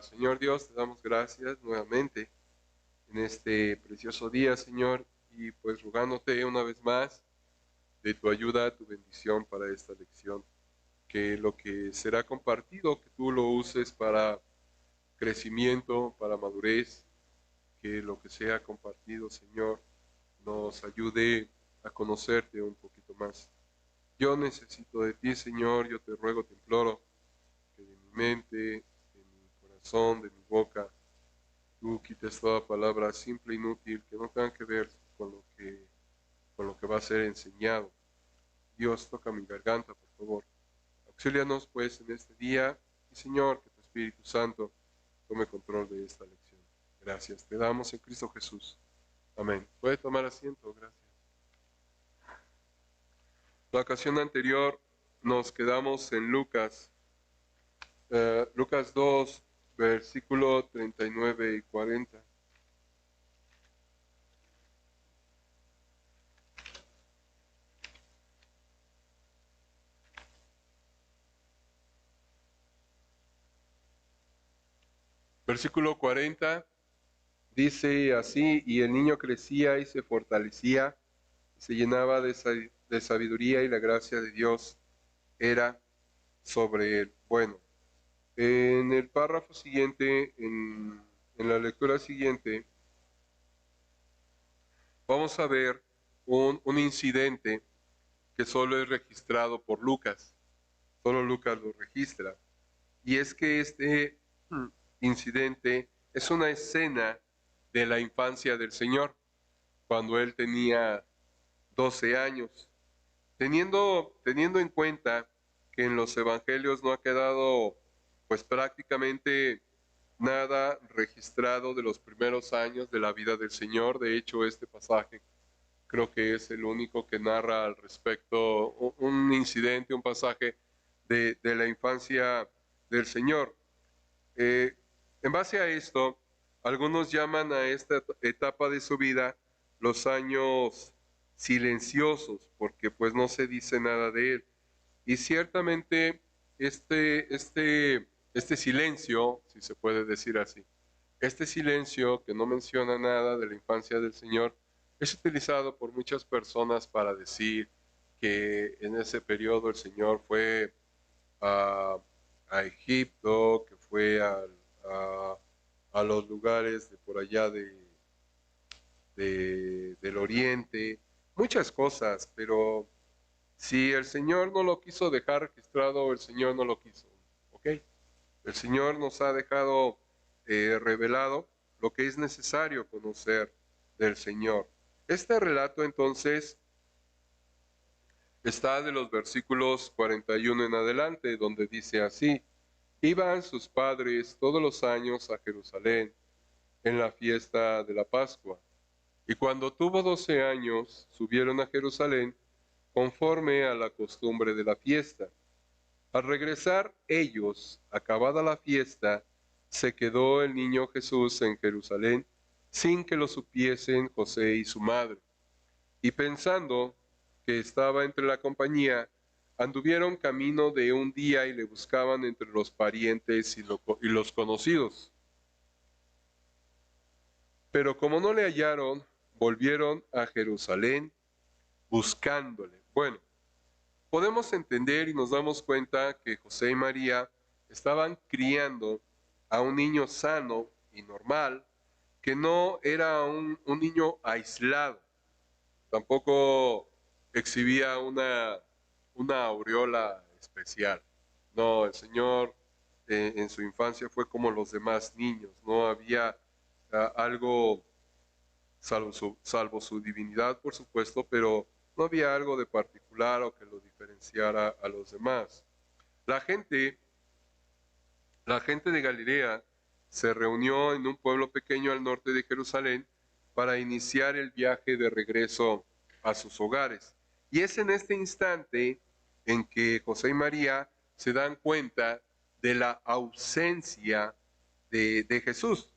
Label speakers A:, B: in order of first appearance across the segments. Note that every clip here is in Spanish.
A: Señor Dios, te damos gracias nuevamente en este precioso día, Señor, y pues rogándote una vez más de tu ayuda, tu bendición para esta lección, que lo que será compartido, que tú lo uses para crecimiento, para madurez, que lo que sea compartido, Señor, nos ayude a conocerte un poquito más. Yo necesito de ti, Señor, yo te ruego, te imploro, que de mi mente, de mi corazón, de mi boca, tú quites toda palabra simple, inútil, que no tenga que ver con lo que va a ser enseñado. Dios, toca mi garganta, por favor. Auxílianos, pues, en este día. Y, Señor, que tu Espíritu Santo tome control de esta lección. Gracias. Te damos en Cristo Jesús. Amén. Puede tomar asiento. Gracias. La ocasión anterior nos quedamos en Lucas. Lucas 2, versículo 39 y 40. Versículo 40 dice así: y el niño crecía y se fortalecía, y se llenaba de sabiduría, y la gracia de Dios era sobre él. Bueno, en el párrafo siguiente, en la lectura siguiente, vamos a ver un incidente que solo es registrado por Lucas. Solo Lucas lo registra. Y es que este incidente es una escena de la infancia del Señor, cuando él tenía 12 años. Teniendo en cuenta que en los evangelios no ha quedado pues prácticamente nada registrado de los primeros años de la vida del Señor. De hecho, este pasaje creo que es el único que narra al respecto un incidente, un pasaje de la infancia del Señor. En base a esto, algunos llaman a esta etapa de su vida los años silenciosos, porque pues no se dice nada de él. Y ciertamente este silencio, si se puede decir así, este silencio que no menciona nada de la infancia del Señor, es utilizado por muchas personas para decir que en ese periodo el Señor fue a, a Egipto, que fue a los lugares de por allá del oriente, muchas cosas, pero si el Señor no lo quiso dejar registrado, el Señor no lo quiso, ¿ok? El Señor nos ha dejado revelado lo que es necesario conocer del Señor. Este relato entonces está de los versículos 41 en adelante, donde dice así: iban sus padres todos los años a Jerusalén en la fiesta de la Pascua, y cuando tuvo 12 años, subieron a Jerusalén conforme a la costumbre de la fiesta. Al regresar ellos, acabada la fiesta, se quedó el niño Jesús en Jerusalén, sin que lo supiesen José y su madre. Y pensando que estaba entre la compañía, anduvieron camino de un día y le buscaban entre los parientes y los conocidos. Pero como no le hallaron, volvieron a Jerusalén buscándole. Bueno, podemos entender y nos damos cuenta que José y María estaban criando a un niño sano y normal, que no era un niño aislado, tampoco exhibía una aureola especial. No, el Señor en su infancia fue como los demás niños, no había algo, salvo su divinidad, por supuesto, pero no había algo de particular o que lo diferenciara a los demás. La gente, la gente de Galilea se reunió en un pueblo pequeño al norte de Jerusalén para iniciar el viaje de regreso a sus hogares. Y es en este instante en que José y María se dan cuenta de la ausencia de Jesús.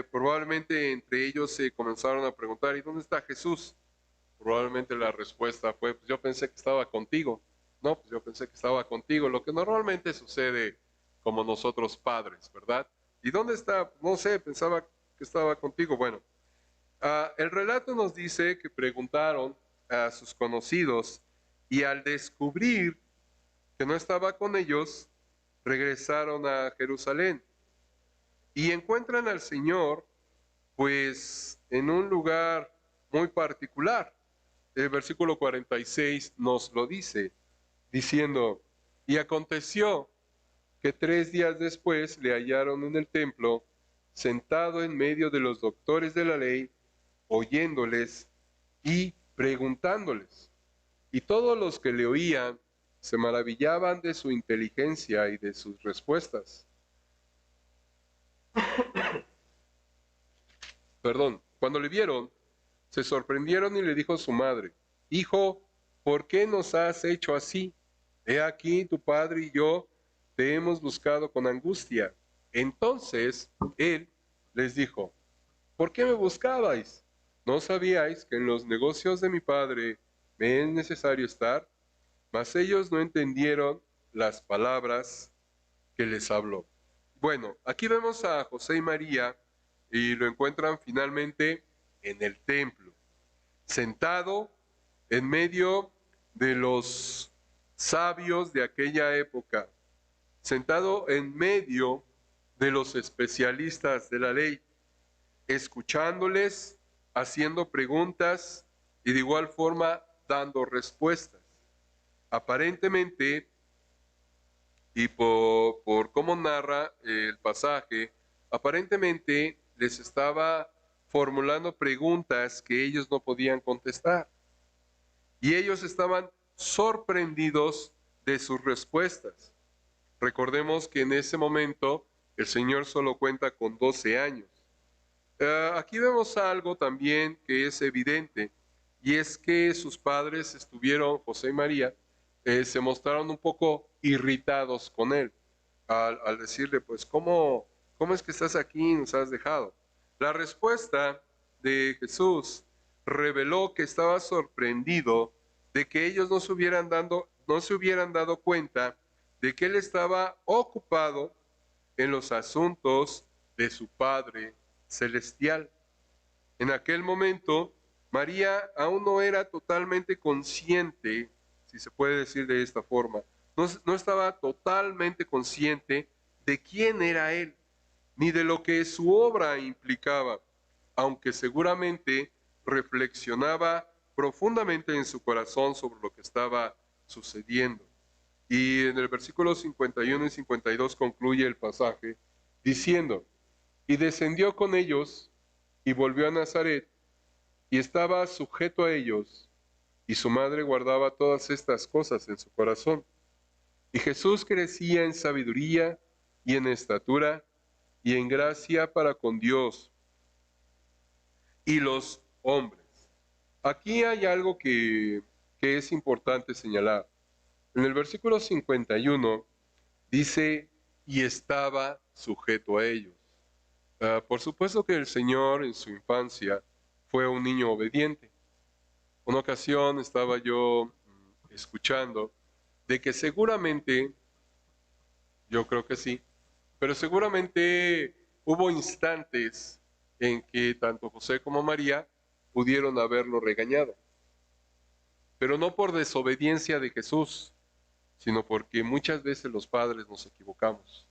A: Probablemente entre ellos se comenzaron a preguntar: ¿y dónde está Jesús? Probablemente la respuesta fue: pues yo pensé que estaba contigo. No, pues yo pensé que estaba contigo. Lo que normalmente sucede como nosotros padres, ¿verdad? ¿Y dónde está? No sé, pensaba que estaba contigo. Bueno, el relato nos dice que preguntaron a sus conocidos y al descubrir que no estaba con ellos, regresaron a Jerusalén y encuentran al Señor pues en un lugar muy particular. El versículo 46 nos lo dice, diciendo, y aconteció que 3 días después le hallaron en el templo, sentado en medio de los doctores de la ley, oyéndoles y preguntándoles. Y todos los que le oían se maravillaban de su inteligencia y de sus respuestas. Perdón, cuando le vieron, se sorprendieron y le dijo a su madre, Hijo, ¿por qué nos has hecho así? He aquí tu padre y yo te hemos buscado con angustia. Entonces él les dijo, ¿por qué me buscabais? ¿No sabíais que en los negocios de mi padre me es necesario estar? Mas ellos no entendieron las palabras que les habló. Bueno, aquí vemos a José y María y lo encuentran finalmente en el templo, sentado en medio de los sabios de aquella época, sentado en medio de los especialistas de la ley, escuchándoles, haciendo preguntas y de igual forma dando respuestas. Aparentemente, y por cómo narra el pasaje, aparentemente les estaba formulando preguntas que ellos no podían contestar. Y ellos estaban sorprendidos de sus respuestas. Recordemos que en ese momento el Señor solo cuenta con 12 años. Aquí vemos algo también que es evidente, y es que sus padres estuvieron, José y María, se mostraron un poco irritados con él, al decirle, pues, ¿cómo es que estás aquí y nos has dejado? La respuesta de Jesús reveló que estaba sorprendido de que ellos no se hubieran dado cuenta de que él estaba ocupado en los asuntos de su Padre celestial. En aquel momento, María aún no era totalmente consciente, si se puede decir de esta forma, no estaba totalmente consciente de quién era Él, ni de lo que su obra implicaba, aunque seguramente reflexionaba profundamente en su corazón sobre lo que estaba sucediendo. Y en el versículo 51 y 52 concluye el pasaje diciendo, y descendió con ellos y volvió a Nazaret y estaba sujeto a ellos, y su madre guardaba todas estas cosas en su corazón. Y Jesús crecía en sabiduría y en estatura y en gracia para con Dios y los hombres. Aquí hay algo que es importante señalar. En el versículo 51 dice, y estaba sujeto a ellos. Por supuesto que el Señor en su infancia fue un niño obediente. Una ocasión estaba yo escuchando de que seguramente, yo creo que sí, pero seguramente hubo instantes en que tanto José como María pudieron haberlo regañado, pero no por desobediencia de Jesús, sino porque muchas veces los padres nos equivocamos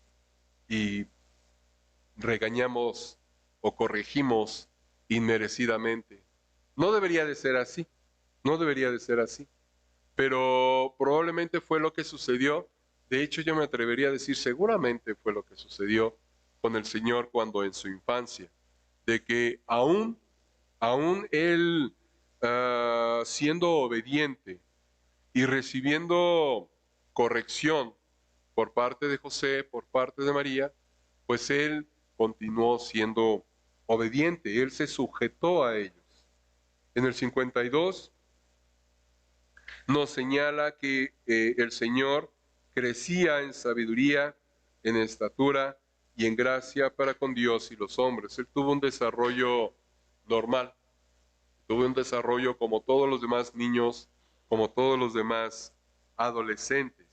A: y regañamos o corregimos inmerecidamente. No debería de ser así, no debería de ser así, pero probablemente fue lo que sucedió. De hecho, yo me atrevería a decir, seguramente fue lo que sucedió con el Señor cuando en su infancia, de que aún él siendo obediente y recibiendo corrección por parte de José, por parte de María, pues él continuó siendo obediente, él se sujetó a ellos. En el 52 nos señala que el Señor crecía en sabiduría, en estatura y en gracia para con Dios y los hombres. Él tuvo un desarrollo normal, tuvo un desarrollo como todos los demás niños, como todos los demás adolescentes.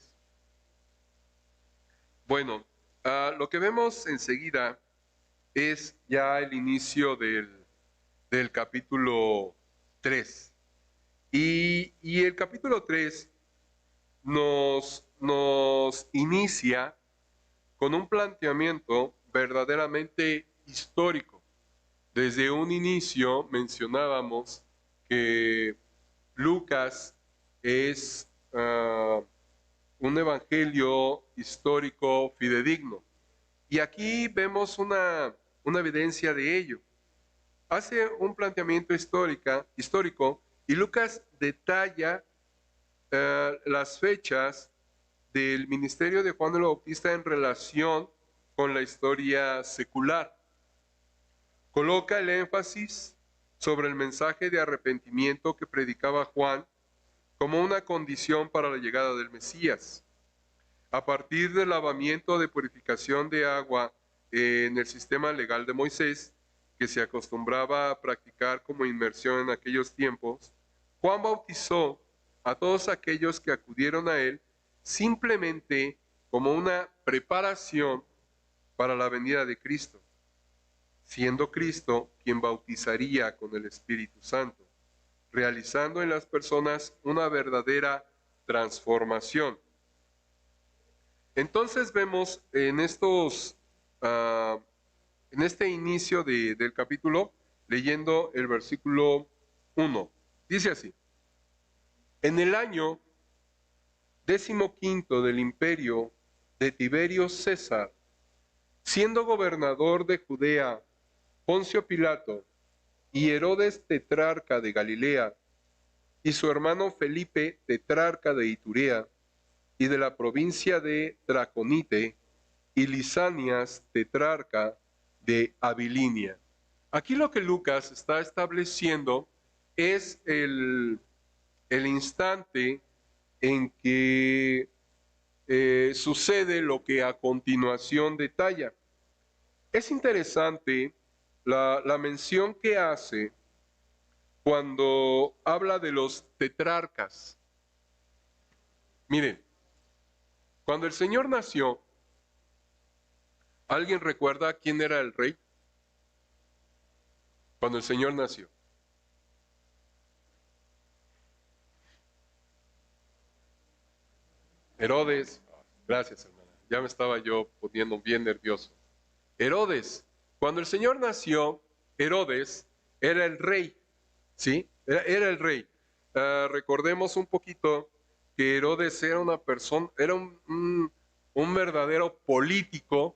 A: Bueno, Lo que vemos enseguida es ya el inicio del capítulo 3. Y el capítulo 3 nos inicia con un planteamiento verdaderamente histórico. Desde un inicio mencionábamos que Lucas es un evangelio histórico fidedigno. Y aquí vemos una evidencia de ello. Hace un planteamiento histórico y Lucas detalla las fechas del ministerio de Juan el Bautista en relación con la historia secular. Coloca el énfasis sobre el mensaje de arrepentimiento que predicaba Juan como una condición para la llegada del Mesías. A partir del lavamiento de purificación de agua en el sistema legal de Moisés, que se acostumbraba a practicar como inmersión en aquellos tiempos, Juan bautizó a todos aquellos que acudieron a él simplemente como una preparación para la venida de Cristo, siendo Cristo quien bautizaría con el Espíritu Santo, realizando en las personas una verdadera transformación. Entonces vemos en este inicio del capítulo, leyendo el versículo 1, dice así: en el año 15º del imperio de Tiberio César, siendo gobernador de Judea Poncio Pilato y Herodes tetrarca de Galilea, y su hermano Felipe tetrarca de Iturea, y de la provincia de Traconite, y Lisanias tetrarca de Abilinia. Aquí lo que Lucas está estableciendo es el instante en que sucede lo que a continuación detalla. Es interesante la mención que hace cuando habla de los tetrarcas. Miren, cuando el Señor nació, ¿alguien recuerda quién era el rey? Cuando el Señor nació. Herodes, gracias hermana, ya me estaba yo poniendo bien nervioso. Herodes, cuando el Señor nació, Herodes era el rey, ¿sí? Era el rey. Recordemos un poquito que Herodes era una persona, era un verdadero político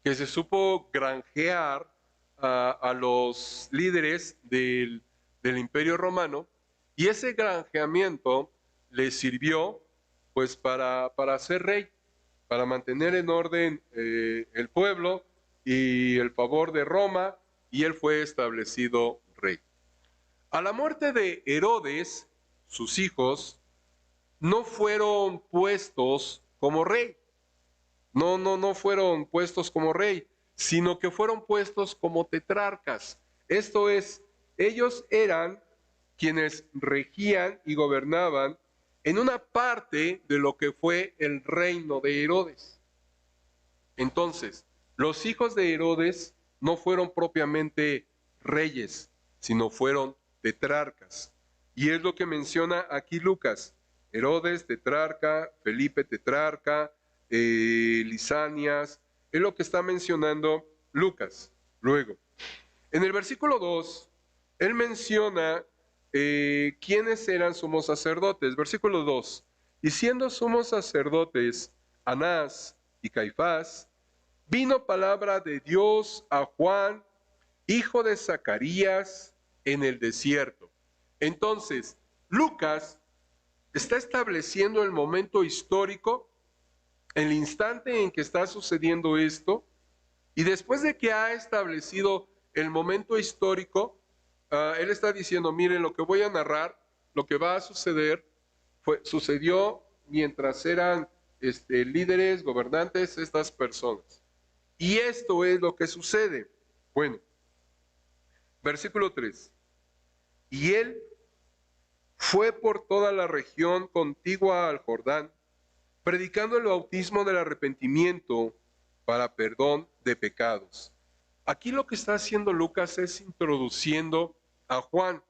A: que se supo granjear a los líderes del Imperio Romano, y ese granjeamiento le sirvió pues para ser rey, para mantener en orden el pueblo y el favor de Roma, y él fue establecido rey. A la muerte de Herodes, sus hijos no fueron puestos como rey. No fueron puestos como rey, sino que fueron puestos como tetrarcas. Esto es, ellos eran quienes regían y gobernaban en una parte de lo que fue el reino de Herodes. Entonces, los hijos de Herodes no fueron propiamente reyes, sino fueron tetrarcas. Y es lo que menciona aquí Lucas: Herodes tetrarca, Felipe tetrarca, Lisanias, es lo que está mencionando Lucas. Luego, en el versículo 2, él menciona quiénes eran sumos sacerdotes. Versículo 2, y siendo sumos sacerdotes Anás y Caifás, vino palabra de Dios a Juan, hijo de Zacarías, en el desierto. Entonces, Lucas está estableciendo el momento histórico, el instante en que está sucediendo esto, y después de que ha establecido el momento histórico, él está diciendo: miren, lo que voy a narrar, lo que va a suceder, sucedió mientras eran líderes, gobernantes, estas personas. Y esto es lo que sucede. Bueno, versículo 3. Y él fue por toda la región contigua al Jordán, predicando el bautismo del arrepentimiento para perdón de pecados. Aquí lo que está haciendo Lucas es introduciendo a Juan.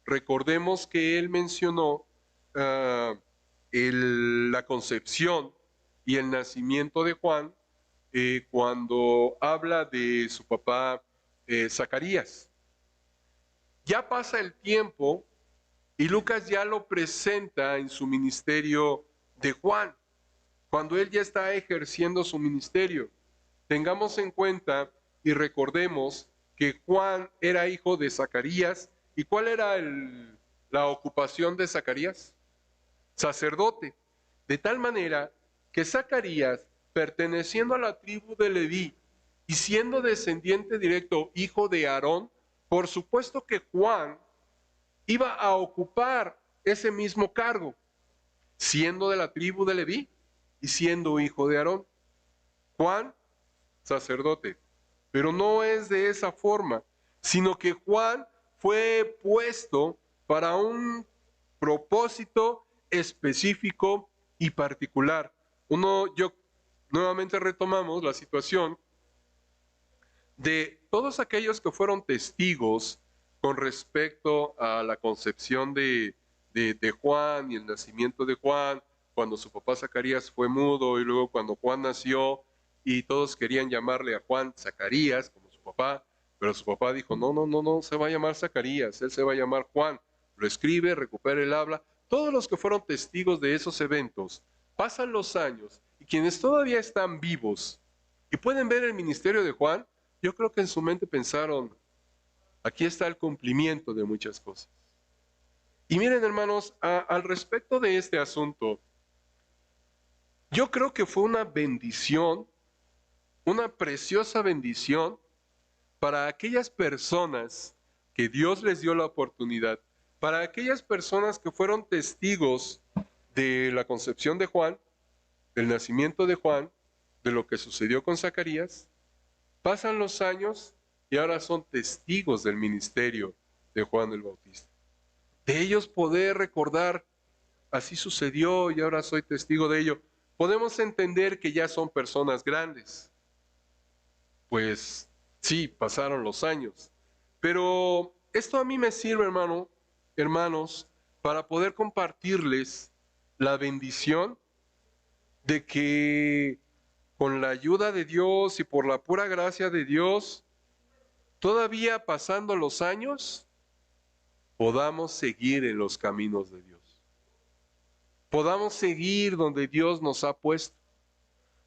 A: Recordemos que él mencionó la concepción y el nacimiento de Juan cuando habla de su papá Zacarías. Ya pasa el tiempo y Lucas ya lo presenta en su ministerio de Juan, cuando él ya está ejerciendo su ministerio. Tengamos en cuenta y recordemos que Juan era hijo de Zacarías. ¿Y cuál era la ocupación de Zacarías? Sacerdote. De tal manera que Zacarías, perteneciendo a la tribu de Leví y siendo descendiente directo, hijo de Aarón, por supuesto que Juan iba a ocupar ese mismo cargo, siendo de la tribu de Leví y siendo hijo de Aarón. Juan, sacerdote, pero no es de esa forma, sino que Juan fue puesto para un propósito específico y particular. Nuevamente retomamos la situación de todos aquellos que fueron testigos con respecto a la concepción de Juan y el nacimiento de Juan, cuando su papá Zacarías fue mudo y luego cuando Juan nació y todos querían llamarle a Juan Zacarías como su papá, pero su papá dijo, no, se va a llamar Zacarías, él se va a llamar Juan. Lo escribe, recupera el habla. Todos los que fueron testigos de esos eventos, pasan los años y quienes todavía están vivos y pueden ver el ministerio de Juan, yo creo que en su mente pensaron, aquí está el cumplimiento de muchas cosas. Y miren, hermanos, al respecto de este asunto, yo creo que fue una bendición, una preciosa bendición para aquellas personas que Dios les dio la oportunidad, para aquellas personas que fueron testigos de la concepción de Juan, del nacimiento de Juan, de lo que sucedió con Zacarías. Pasan los años y ahora son testigos del ministerio de Juan el Bautista. De ellos poder recordar, así sucedió y ahora soy testigo de ello. Podemos entender que ya son personas grandes. Pues sí, pasaron los años. Pero esto a mí me sirve, hermanos, para poder compartirles la bendición de que con la ayuda de Dios y por la pura gracia de Dios, todavía pasando los años, podamos seguir en los caminos de Dios. Podamos seguir donde Dios nos ha puesto.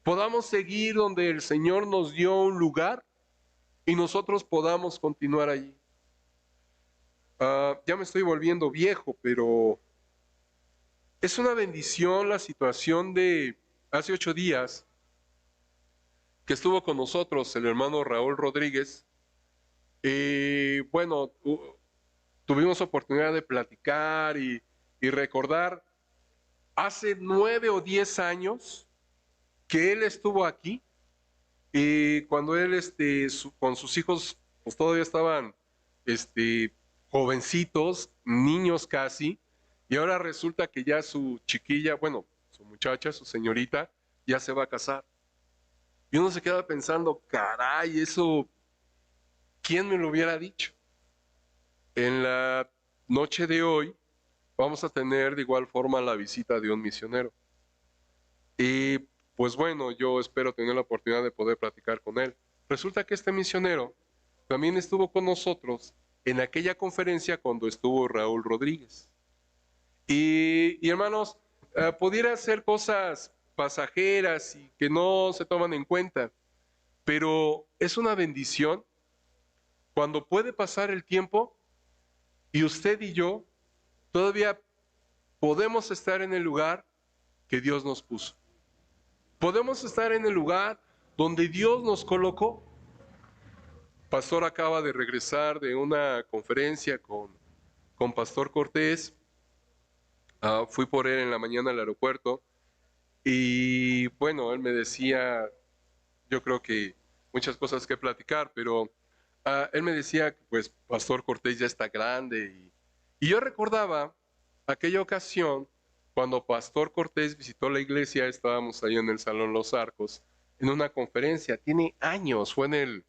A: Podamos seguir donde el Señor nos dio un lugar y nosotros podamos continuar allí. Ya me estoy volviendo viejo, pero es una bendición la situación de hace 8 días que estuvo con nosotros el hermano Raúl Rodríguez. Bueno, tuvimos oportunidad de platicar y recordar hace 9 o 10 años que él estuvo aquí y cuando él con sus hijos pues todavía estaban jovencitos, niños casi, y ahora resulta que ya su chiquilla, bueno, su muchacha, su señorita, ya se va a casar. Y uno se queda pensando, caray, eso, ¿quién me lo hubiera dicho? En la noche de hoy vamos a tener de igual forma la visita de un misionero. Y pues bueno, yo espero tener la oportunidad de poder platicar con él. Resulta que este misionero también estuvo con nosotros en aquella conferencia cuando estuvo Raúl Rodríguez. Y hermanos, pudiera ser cosas pasajeras y que no se toman en cuenta, pero es una bendición cuando puede pasar el tiempo y usted y yo todavía podemos estar en el lugar que Dios nos puso. Podemos estar en el lugar donde Dios nos colocó. Pastor acaba de regresar de una conferencia con Pastor Cortés. Fui por él en la mañana al aeropuerto y bueno, él me decía, yo creo que muchas cosas que platicar, pero él me decía que pues Pastor Cortés ya está grande y yo recordaba aquella ocasión cuando Pastor Cortés visitó la iglesia, estábamos ahí en el Salón Los Arcos en una conferencia, tiene años, fue en el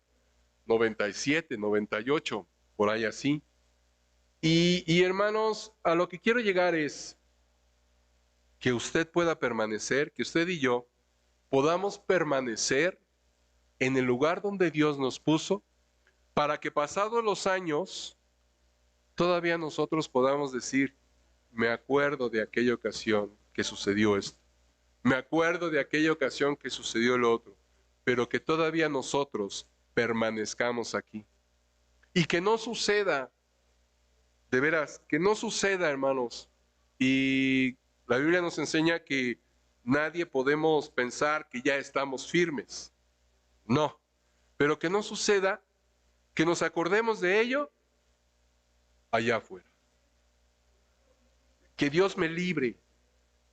A: 97, 98, por ahí así. Y hermanos, a lo que quiero llegar es que usted pueda permanecer, que usted y yo podamos permanecer en el lugar donde Dios nos puso, para que pasados los años, todavía nosotros podamos decir, me acuerdo de aquella ocasión que sucedió esto, me acuerdo de aquella ocasión que sucedió lo otro, pero que todavía nosotros permanezcamos aquí. Y que no suceda, de veras, que no suceda, hermanos. Y la Biblia nos enseña que nadie podemos pensar que ya estamos firmes. No, pero que no suceda que nos acordemos de ello allá afuera. Que Dios me libre,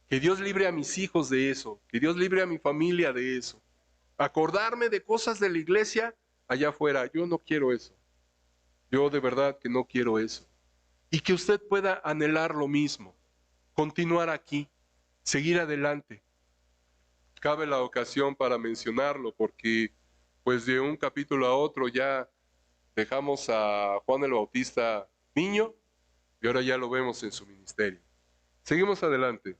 A: que Dios libre a mis hijos de eso, que Dios libre a mi familia de eso. Acordarme de cosas de la iglesia allá afuera. Yo no quiero eso. Yo de verdad que no quiero eso. Y que usted pueda anhelar lo mismo, continuar aquí, seguir adelante. Cabe la ocasión para mencionarlo porque pues de un capítulo a otro ya dejamos a Juan el Bautista niño y ahora ya lo vemos en su ministerio. Seguimos adelante.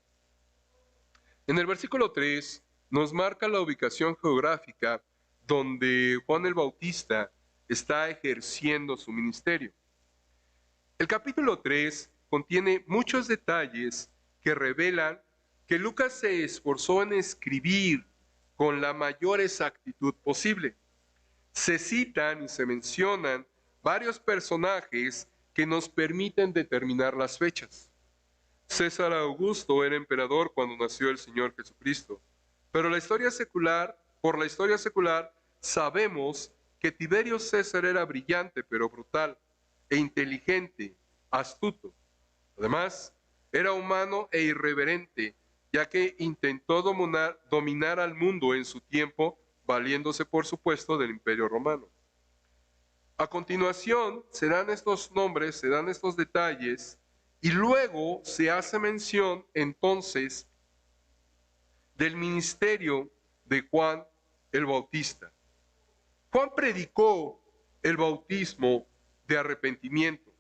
A: En el versículo 3 nos marca la ubicación geográfica donde Juan el Bautista está ejerciendo su ministerio. El capítulo 3 contiene muchos detalles que revelan que Lucas se esforzó en escribir con la mayor exactitud posible. Se citan y se mencionan varios personajes que nos permiten determinar las fechas. César Augusto era emperador cuando nació el Señor Jesucristo, pero por la historia secular, sabemos que Tiberio César era brillante pero brutal, e inteligente, astuto. Además, era humano e irreverente, ya que intentó dominar al mundo en su tiempo, valiéndose por supuesto del Imperio Romano. A continuación se dan estos nombres, se dan estos detalles, y luego se hace mención entonces del ministerio de Juan el Bautista. Juan predicó el bautismo de arrepentimiento.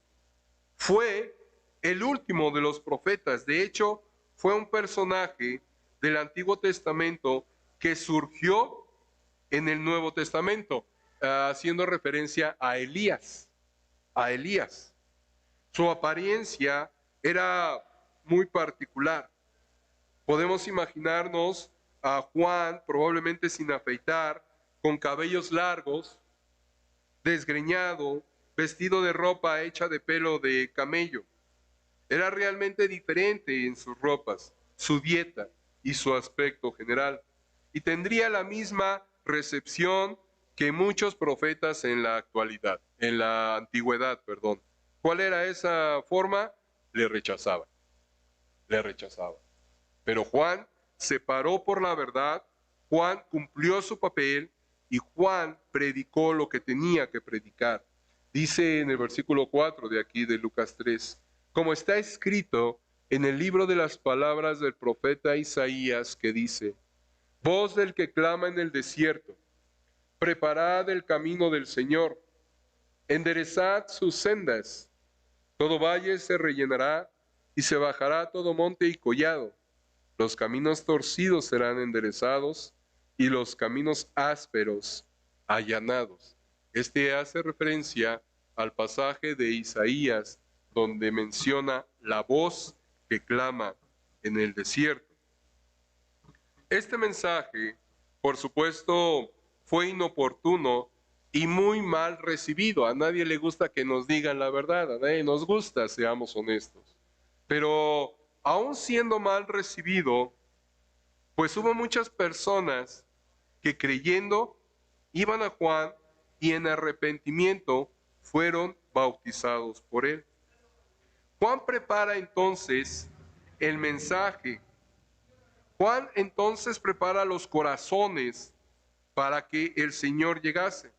A: Fue el último de los profetas. De hecho, fue un personaje del Antiguo Testamento que surgió en el Nuevo Testamento, haciendo referencia a Elías. A Elías. Su apariencia era muy particular. Podemos imaginarnos a Juan probablemente sin afeitar, con cabellos largos, desgreñado, vestido de ropa hecha de pelo de camello. Era realmente diferente en sus ropas, su dieta y su aspecto general. Y tendría la misma recepción que muchos profetas en la actualidad, en la antigüedad, perdón. ¿Cuál era esa forma? Le rechazaban. Le rechazaban. Pero Juan se paró por la verdad, Juan cumplió su papel y Juan predicó lo que tenía que predicar. Dice en el versículo 4 de aquí de Lucas 3, como está escrito en el libro de las palabras del profeta Isaías que dice, voz del que clama en el desierto, preparad el camino del Señor, enderezad sus sendas, todo valle se rellenará y se bajará todo monte y collado. Los caminos torcidos serán enderezados y los caminos ásperos allanados. Este hace referencia al pasaje de Isaías donde menciona la voz que clama en el desierto. Este mensaje, por supuesto, fue inoportuno y muy mal recibido. A nadie le gusta que nos digan la verdad, a nadie nos gusta, seamos honestos. Pero aún siendo mal recibido, pues hubo muchas personas que creyendo iban a Juan y en arrepentimiento fueron bautizados por él. Juan prepara entonces el mensaje. Juan entonces prepara los corazones para que el Señor llegase.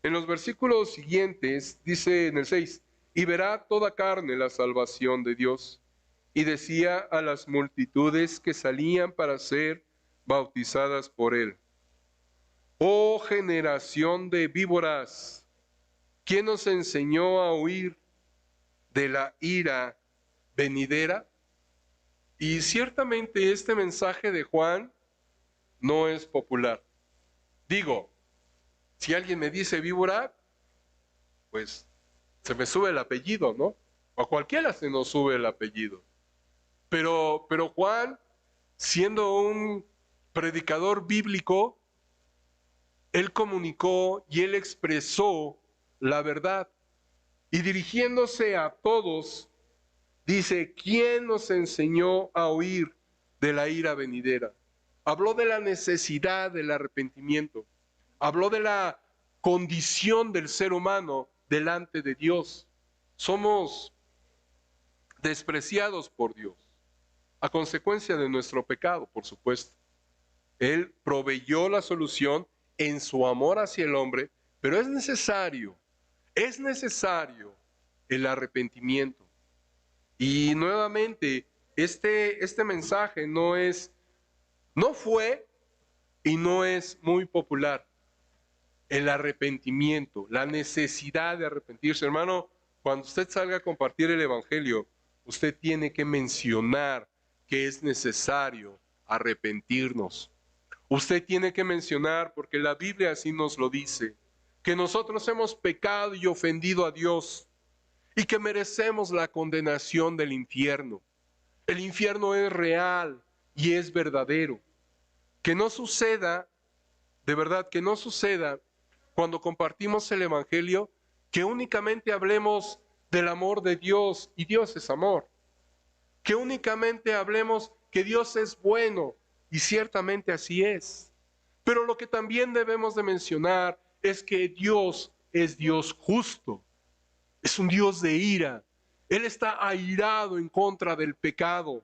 A: En los versículos siguientes dice en el 6, y verá toda carne la salvación de Dios. Y decía a las multitudes que salían para ser bautizadas por él, Oh generación de víboras, ¿quién nos enseñó a huir de la ira venidera? Y ciertamente este mensaje de Juan no es popular. Digo, si alguien me dice víbora, pues se me sube el apellido, ¿no? O a cualquiera se nos sube el apellido. Pero Juan, siendo un predicador bíblico, él comunicó y él expresó la verdad. Y dirigiéndose a todos, dice, ¿quién nos enseñó a huir de la ira venidera? Habló de la necesidad del arrepentimiento. Habló de la condición del ser humano delante de Dios. Somos despreciados por Dios, a consecuencia de nuestro pecado, por supuesto. Él proveyó la solución en su amor hacia el hombre, pero es necesario el arrepentimiento. Y nuevamente, este mensaje no fue y no es muy popular. El arrepentimiento, la necesidad de arrepentirse. Hermano, cuando usted salga a compartir el Evangelio, usted tiene que mencionar que es necesario arrepentirnos. Usted tiene que mencionar, porque la Biblia así nos lo dice, que nosotros hemos pecado y ofendido a Dios y que merecemos la condenación del infierno. El infierno es real y es verdadero. Que no suceda, de verdad, que no suceda cuando compartimos el Evangelio, que únicamente hablemos del amor de Dios, y Dios es amor. Que únicamente hablemos que Dios es bueno, y ciertamente así es. Pero lo que también debemos de mencionar es que Dios es Dios justo, es un Dios de ira. Él está airado en contra del pecado.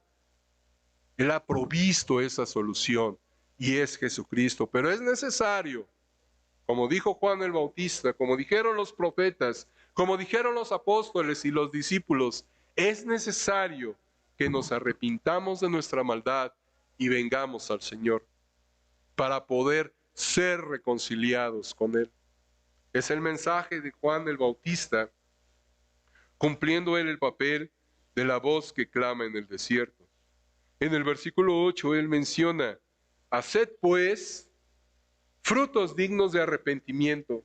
A: Él ha provisto esa solución y es Jesucristo. Pero es necesario, como dijo Juan el Bautista, como dijeron los profetas, como dijeron los apóstoles y los discípulos, es necesario que nos arrepintamos de nuestra maldad y vengamos al Señor para poder ser reconciliados con Él. Es el mensaje de Juan el Bautista, cumpliendo él el papel de la voz que clama en el desierto. En el versículo 8 él menciona, haced pues frutos dignos de arrepentimiento,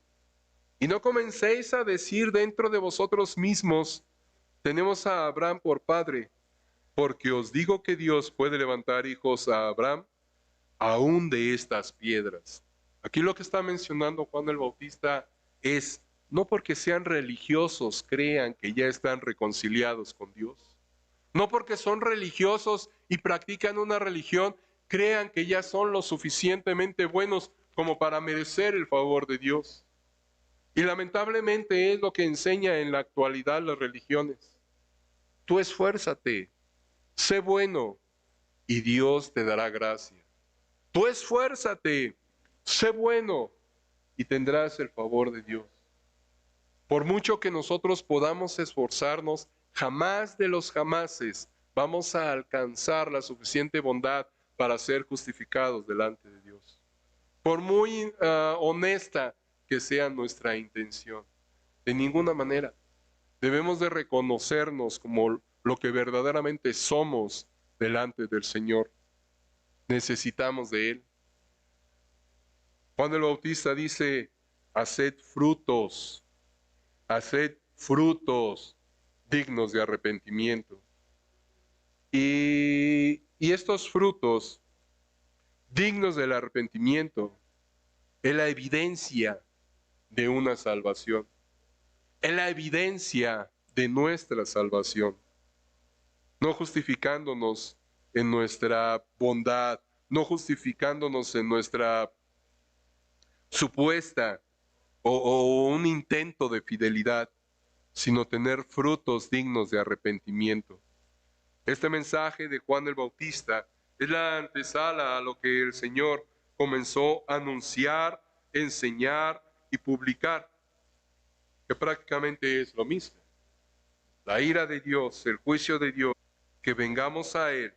A: y no comencéis a decir dentro de vosotros mismos, tenemos a Abraham por padre, porque os digo que Dios puede levantar hijos a Abraham aún de estas piedras. Aquí lo que está mencionando Juan el Bautista es, no porque sean religiosos crean que ya están reconciliados con Dios. No porque son religiosos y practican una religión, crean que ya son lo suficientemente buenos como para merecer el favor de Dios. Y lamentablemente es lo que enseña en la actualidad las religiones. Tú esfuérzate, sé bueno y Dios te dará gracia. Tú esfuérzate, sé bueno y tendrás el favor de Dios. Por mucho que nosotros podamos esforzarnos, jamás de los jamases vamos a alcanzar la suficiente bondad para ser justificados delante de Dios. Por muy honesta que sea nuestra intención, de ninguna manera. Debemos de reconocernos como lo que verdaderamente somos delante del Señor. Necesitamos de Él. Juan el Bautista dice, haced frutos dignos de arrepentimiento. Y estos frutos dignos del arrepentimiento es la evidencia de una salvación, es la evidencia de nuestra salvación, no justificándonos en nuestra bondad, no justificándonos en nuestra supuesta o un intento de fidelidad, sino tener frutos dignos de arrepentimiento. Este mensaje de Juan el Bautista es la antesala a lo que el Señor comenzó a anunciar, enseñar y publicar, que prácticamente es lo mismo. La ira de Dios, el juicio de Dios, que vengamos a Él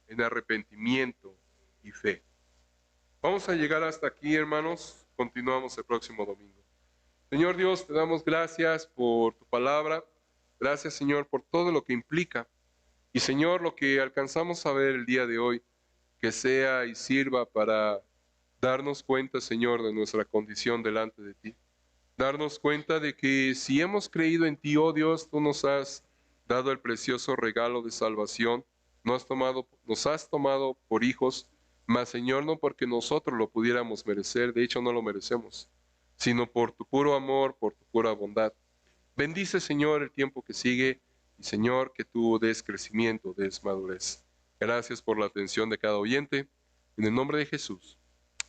A: en arrepentimiento y fe. Vamos a llegar hasta aquí, hermanos. continuamos el próximo domingo. Señor Dios, te damos gracias por tu palabra. Gracias, Señor, por todo lo que implica. Y, Señor, lo que alcanzamos a ver el día de hoy, que sea y sirva para darnos cuenta, Señor, de nuestra condición delante de ti. Darnos cuenta de que si hemos creído en ti, oh Dios, tú nos has dado el precioso regalo de salvación, nos has tomado por hijos, mas Señor, no porque nosotros lo pudiéramos merecer, de hecho no lo merecemos, sino por tu puro amor, por tu pura bondad. Bendice, Señor, el tiempo que sigue y, Señor, que tú des crecimiento, des madurez. Gracias por la atención de cada oyente. En el nombre de Jesús.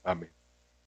A: Amén.